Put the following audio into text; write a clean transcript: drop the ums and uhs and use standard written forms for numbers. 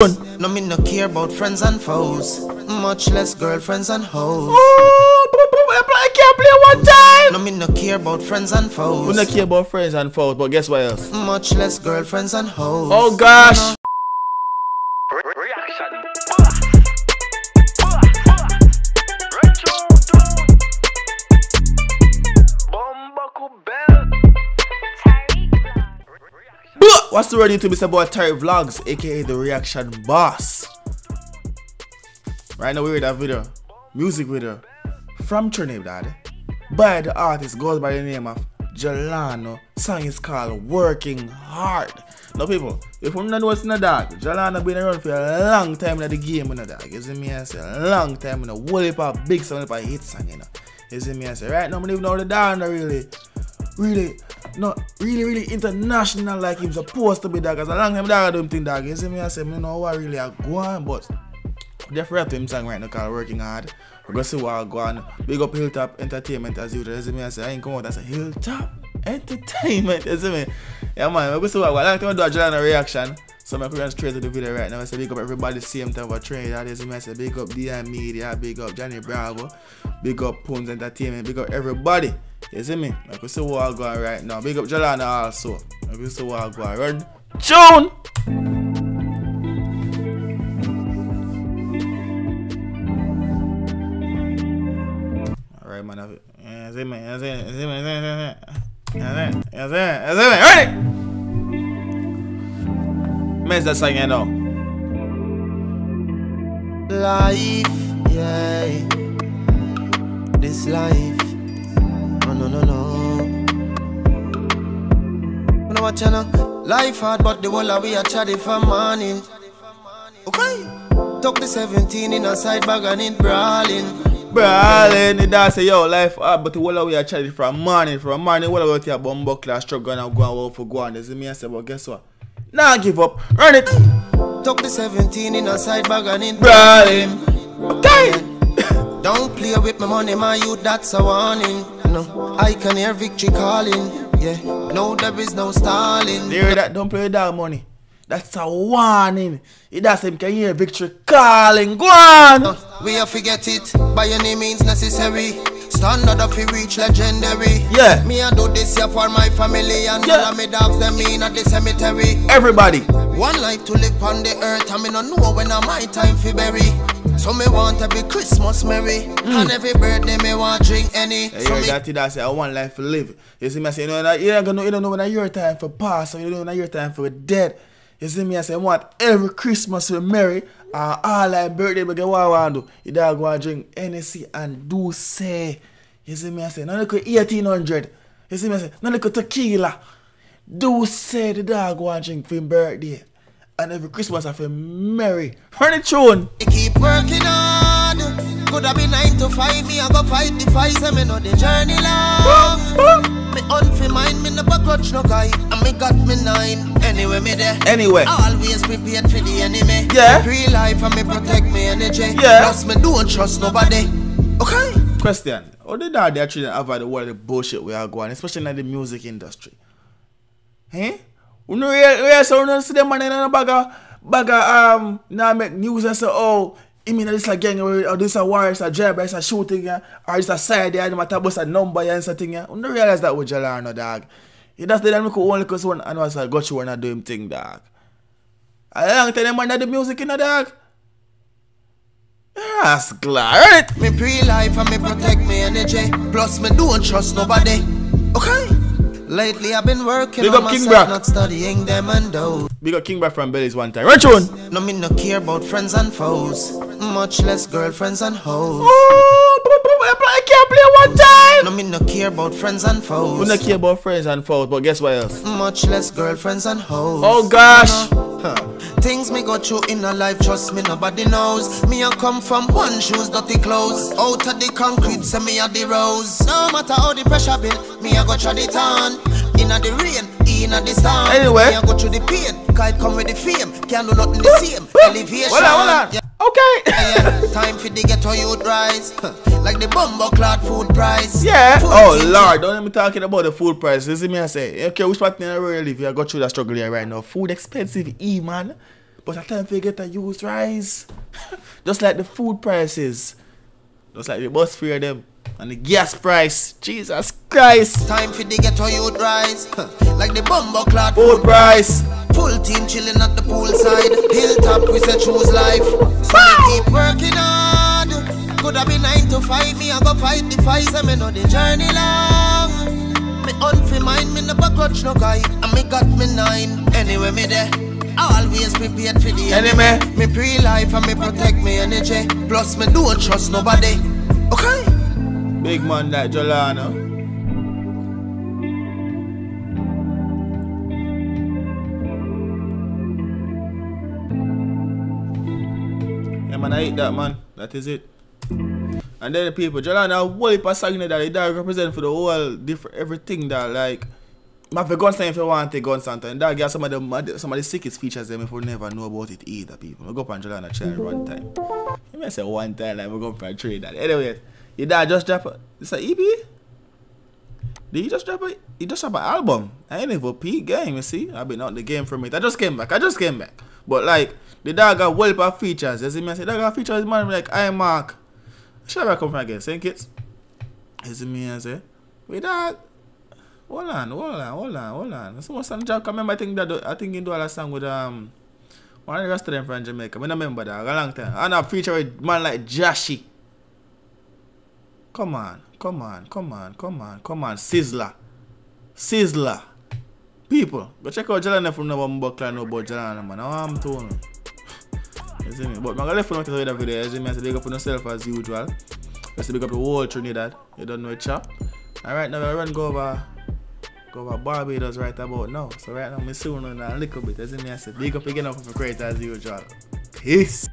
No, me no care about friends and foes, much less girlfriends and hoes. I can't play one time. No, me no care about friends and foes. We don't care about friends and foes, but guess what else? Much less girlfriends and hoes. Oh gosh. What's the word YouTube? It's about Tariq Vlogs, aka the reaction boss. Right now we're with that video, music video from Trinidad by the artist goes by the name of Jahllano. Song is called Working Hard. Now people, if you don't know what's in the dog, Jahllano been around for a long time in the game in the dog. You see me I say a long time in a whole heap of big song, a hit song, you know. You see me I say right now I don't even know the dog really international like him supposed to be, dog. Cause a long time dog I don't think dog. You see me I say me know what really I go on, but definitely to him song right now called Working Hard. We're gonna see what I go on. Big up Hilltop Entertainment as usual. You see me I say I ain't come out as a Hilltop Entertainment. You see me? Yeah man, we're gonna see what I go. I like to do a Jahllano reaction. So I'm going straight to the video right now. I say big up everybody same time for Trinidad. You see me I say big up DM Media, big up Johnny Bravo, big up Poons Entertainment, big up everybody. You see me? Like we see what I go on right now. Big up Jahllano also. Like we see what I go on. Run tune! Alright man. Yeah, see me. Ready? Men's that song you know. Life, yeah. This life. No. You know what, channel? Life hard, but the whole of we are chatty for morning. Okay. Took the 17 in a side bag and it brawling. It does say yo life hard, but the whole of we are chatty from morning. From morning, what about your bumbo class struggle and go out for go on? You see me I say, but guess what? Nah, give up. Run it. Took the 17 in a side bag and it brawling. Okay. Don't play with my money, my youth, that's a warning. No, I can hear victory calling. Yeah, no, there is no stalling. You hear that? Don't play with that money. That's a warning. It doesn't can hear victory calling. Go on. We have forget it by any means necessary. Standard of reach legendary. Yeah. Me I do this here for my family and all of me dogs them in at the cemetery. Everybody. One life to live on the earth and me no know when I my time for bury. So me want every Christmas merry and every birthday me want drink any. Yeah, so that's I want life to live. You see me I say you don't know when your time for pass or you don't know when your time for dead. You see me I say I want every Christmas to merry and all like birthday but what I want to do. You don't go and drink NSC and do say. You see me I say no little 1800. You see me I say no little tequila. Do say the dog go and drink for his birthday. And every Christmas I feel merry. Run it tune. Keep working hard. Could have been 9 to 5. Me I go fight the fight. So me know the journey long. Me unfi mind. Me never grudge no guy. And me got me 9. Anyway me there. Anyway. Always prepared for the enemy. Yeah. Free life and me protect me energy. Yeah. Plus me don't trust nobody. Okay. Question. How did that actually avoid all the bullshit we are going, especially in the music industry? Hey? We don't see them man in a bag of now make news and say, oh, I mean this a gang or this a war, it's a job, it's a shooting, or it's a side, they matter about a number and something. We don't realize that with Jahllano, dog. He does the only because one and was a got you wanna do him thing, dog. I don't tell them man that the music in a dog. That's glad. Me pre-life and me protect me energy. Plus me don't trust nobody. Okay. Lately I've been working Big on up King myself, Brack. not studying them and those. Big up King Brack from Belly's one time. Run tune. No, me no care about friends and foes, much less girlfriends and hoes. I can't play one time. No, me no care about friends and foes. We don't care about friends and foes, but guess what else? Much less girlfriends and hoes. Oh gosh. Things me go through in a life, trust me, nobody knows. Me I come from one shoes, dirty clothes. Out of the concrete, say me a the rose. No matter how the pressure build, me I go try it on. Inna the rain, inna the storm. Anyway. Me I go through the pain, kite come with the fame. Can't do nothing the same, elevation. Hold on. Yeah. Okay. Yeah, time for the ghetto youth rise. Like the bumbo clad food price. Yeah. Oh Lord, don't let me talking about the food price. You see me I say, okay, which part in the world live? You got through that struggle here right now. Food expensive, man. But I time to get a used rice. Just like the food prices. Just like the bus fare them. And the gas price. Jesus Christ. Time for the ghetto youth rise. Like the bumbo clock Food price. Full team chilling at the poolside. Hilltop we say choose life. So we keep working hard. Coulda be 9 to 5. Me I go fight the fight. So me know the journey long. Me unfi mind. Me never grudge no guy. And me got me 9. Anyway me there. Always prepared for the enemy. Me pre-life and me protect me energy. Plus me don't trust nobody. Okay? Big man like Jahllano. Yeah man, I hate that man. That is it. And then the people, Jahllano, a whole heap of song that they represent for the whole different everything that like. I have a gun stand if you want to take gun stand. And that get some of the sickest features them if you never know about it either, people. I go up on Jahllano channel one time. You may say one time like we go up on Trinidad. Anyway, your dad just drop a it's an EP? Did he just drop a he just drop an album? I ain't even peak game, you see? I've been out the game from it. I just came back. But like the dog got well of features. You see me I say that got features man like I Mark. Shall I come from again? Same kids. You see me I say we dog. Hold on. So what's on job? I remember I think he do a song with one of the rest of them from Jamaica. I don't remember that a long time. And I feature with man like Jashi. Come on. Sizzler. People, go check out Jahllano from no one buckler no about Jahllano man. I'm told you. You see me? But I'm gonna left for the video. You see me? I say big up on yourself as usual. I say big up the whole Trinidad. You don't know it chap. Alright now I run go over Barbados right about now. So right now I'm soon on a little bit. As in me I said big up again up for create as usual. Peace.